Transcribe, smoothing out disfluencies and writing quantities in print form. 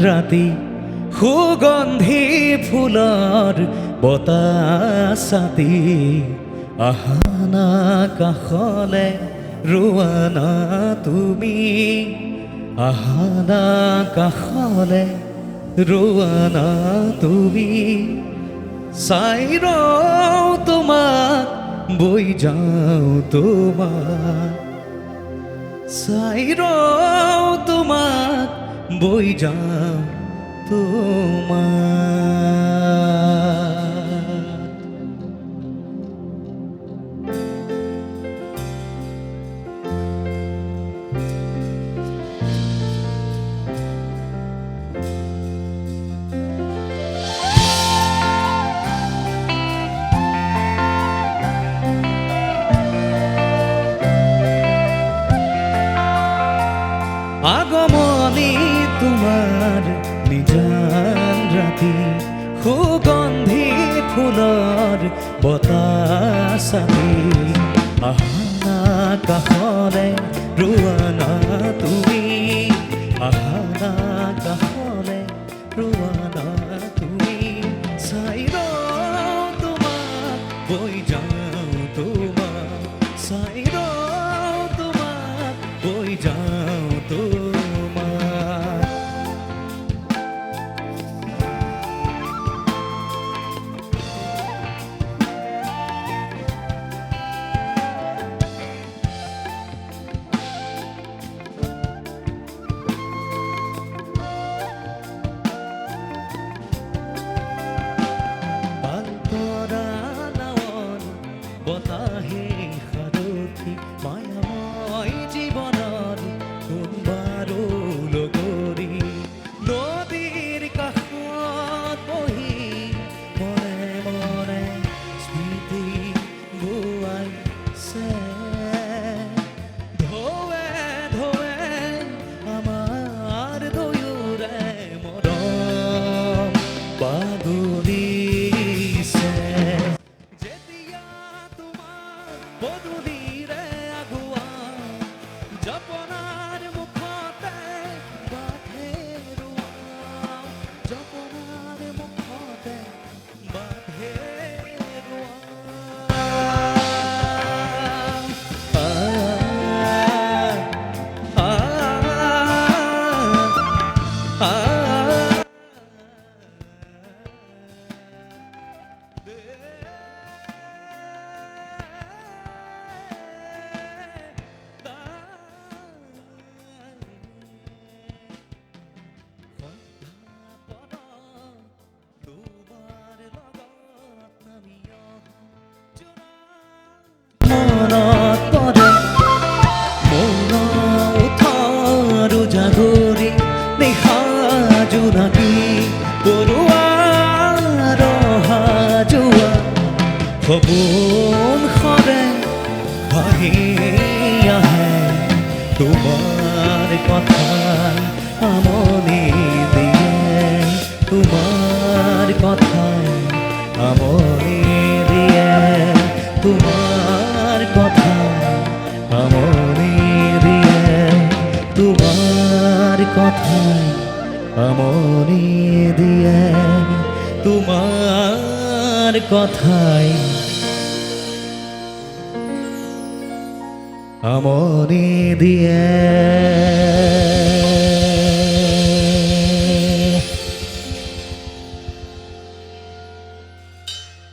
ৰাতি সুগন্ধি ফুলৰ বতাহচাতি আহানা কাষলে ৰোৱানা তুমি আহানা কাষলে ৰোৱানা তুমি চাই ৰওঁ তোমাক বৈ যাওঁ তোমাক চাই ৰওঁ তোমাক বৈ যাওঁ তোমাক আগমনী তোমাৰ নিজান ৰাতি সুগন্ধি ফুলৰ বতাহচাতি আহানা কাষলে ৰোৱানা তুমি আহানা কাষলে ৰোৱানা তুমি চাই ৰওঁ তোমাক বৈ যাওঁ তোমাক চাই ৰওঁ তোমাক বৈ যাওঁ বতাহে সাৰথি মায়াময় জীৱনৰ কোনবাৰো লগৰী নদীৰ কাষত বহি মনে মনে স্মৃতি বোৱাইছে ঢৌৱে ঢৌৱে আমাৰ দুয়োৰে মৰম বাগৰিছে পদূলিৰে আগুৱা জপনাৰ মুখতে বাঁধে ৰোৱা জপনাৰ মুখতে বাঁধে মনত পৰে মন উঠৰ জাগৰি নিশা জোনাকী পৰুৱাৰ অহা যোৱা সপোন সৰে ভাহি আহে তোমাৰ কথাই আমনি দিয়ে তোমাৰ কথাই আমনি দিয়ে তোমাৰ কথা আমনি দিয়ে তোমাৰ কথাই আমনি দিয়ে তোমাৰ কথাই আমনি দিয়ে